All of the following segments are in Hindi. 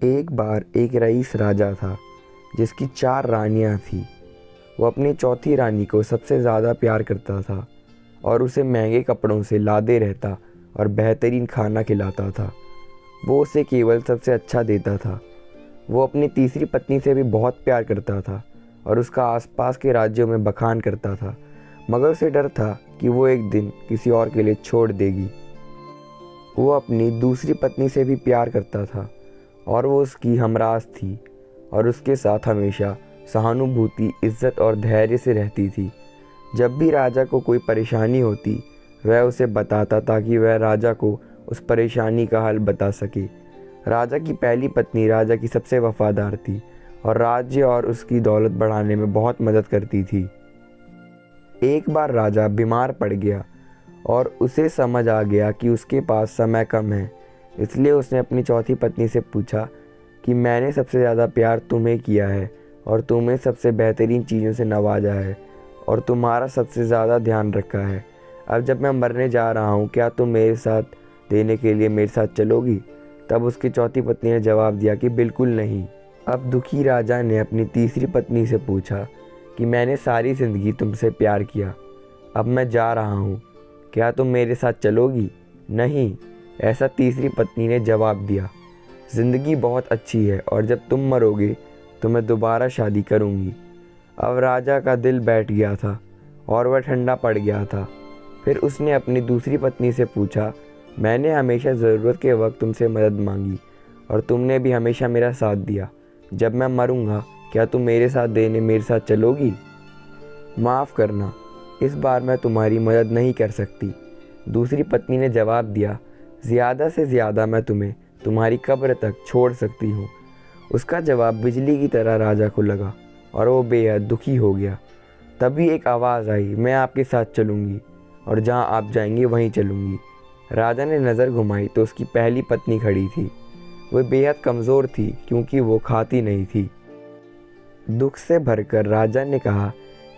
एक बार एक रईस राजा था जिसकी 4 रानियां थीं। वो अपनी चौथी रानी को सबसे ज़्यादा प्यार करता था और उसे महंगे कपड़ों से लादे रहता और बेहतरीन खाना खिलाता था। वो उसे केवल सबसे अच्छा देता था। वो अपनी तीसरी पत्नी से भी बहुत प्यार करता था और उसका आसपास के राज्यों में बखान करता था, मगर उसे डर था कि वो एक दिन किसी और के लिए छोड़ देगी। वो अपनी दूसरी पत्नी से भी प्यार करता था और वो उसकी हमराज थी और उसके साथ हमेशा सहानुभूति, इज्जत और धैर्य से रहती थी। जब भी राजा को कोई परेशानी होती, वह उसे बताता ताकि वह राजा को उस परेशानी का हल बता सके। राजा की पहली पत्नी राजा की सबसे वफादार थी और राज्य और उसकी दौलत बढ़ाने में बहुत मदद करती थी। एक बार राजा बीमार पड़ गया और उसे समझ आ गया कि उसके पास समय कम है। इसलिए उसने अपनी चौथी पत्नी से पूछा कि मैंने सबसे ज़्यादा प्यार तुम्हें किया है और तुम्हें सबसे बेहतरीन चीज़ों से नवाजा है और तुम्हारा सबसे ज़्यादा ध्यान रखा है। अब जब मैं मरने जा रहा हूँ, क्या तुम मेरे साथ देने के लिए मेरे साथ चलोगी? तब उसकी चौथी पत्नी ने जवाब दिया कि बिल्कुल नहीं। अब दुखी राजा ने अपनी तीसरी पत्नी से पूछा कि मैंने सारी ज़िंदगी तुमसे प्यार किया, अब मैं जा रहा हूँ, क्या तुम मेरे साथ चलोगी? नहीं, ऐसा तीसरी पत्नी ने जवाब दिया। ज़िंदगी बहुत अच्छी है और जब तुम मरोगे तो मैं दोबारा शादी करूँगी। अब राजा का दिल बैठ गया था और वह ठंडा पड़ गया था। फिर उसने अपनी दूसरी पत्नी से पूछा, मैंने हमेशा ज़रूरत के वक्त तुमसे मदद मांगी और तुमने भी हमेशा मेरा साथ दिया। जब मैं मरूँगा, क्या तुम मेरे साथ देने मेरे साथ चलोगी? माफ़ करना, इस बार मैं तुम्हारी मदद नहीं कर सकती। दूसरी पत्नी ने जवाब दिया, ज़्यादा से ज़्यादा मैं तुम्हें तुम्हारी कब्र तक छोड़ सकती हूँ। उसका जवाब बिजली की तरह राजा को लगा और वो बेहद दुखी हो गया। तभी एक आवाज़ आई, मैं आपके साथ चलूँगी और जहाँ आप जाएंगे वहीं चलूँगी। राजा ने नज़र घुमाई तो उसकी पहली पत्नी खड़ी थी। वह बेहद कमज़ोर थी क्योंकि वो खाती नहीं थी। दुख से भरकर राजा ने कहा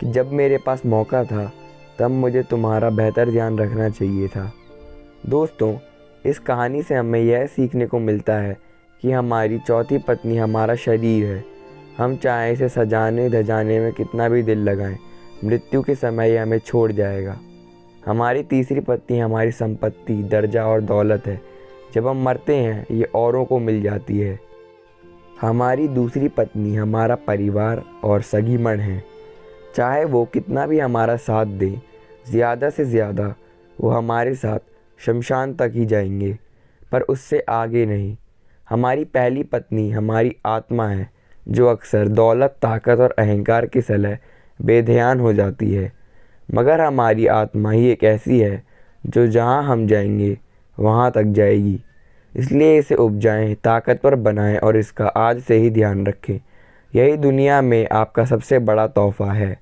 कि जब मेरे पास मौका था तब मुझे तुम्हारा बेहतर ध्यान रखना चाहिए था। दोस्तों, इस कहानी से हमें यह सीखने को मिलता है कि हमारी चौथी पत्नी हमारा शरीर है। हम चाहे इसे सजाने धजाने में कितना भी दिल लगाएं, मृत्यु के समय ये हमें छोड़ जाएगा। हमारी तीसरी पत्नी हमारी संपत्ति, दर्जा और दौलत है। जब हम मरते हैं ये औरों को मिल जाती है। हमारी दूसरी पत्नी हमारा परिवार और सगीमण है। चाहे वो कितना भी हमारा साथ दे, ज़्यादा से ज़्यादा वो हमारे साथ शमशान तक ही जाएंगे, पर उससे आगे नहीं। हमारी पहली पत्नी हमारी आत्मा है जो अक्सर दौलत, ताकत और अहंकार के सलह बेध्यान हो जाती है, मगर हमारी आत्मा ही एक ऐसी है जो जहाँ हम जाएंगे वहाँ तक जाएगी। इसलिए इसे उपजाएं, ताकतवर बनाएं और इसका आज से ही ध्यान रखें। यही दुनिया में आपका सबसे बड़ा तोहफ़ा है।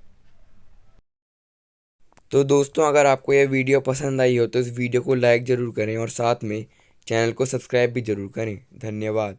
तो दोस्तों, अगर आपको यह वीडियो पसंद आई हो तो इस वीडियो को लाइक ज़रूर करें और साथ में चैनल को सब्सक्राइब भी ज़रूर करें। धन्यवाद।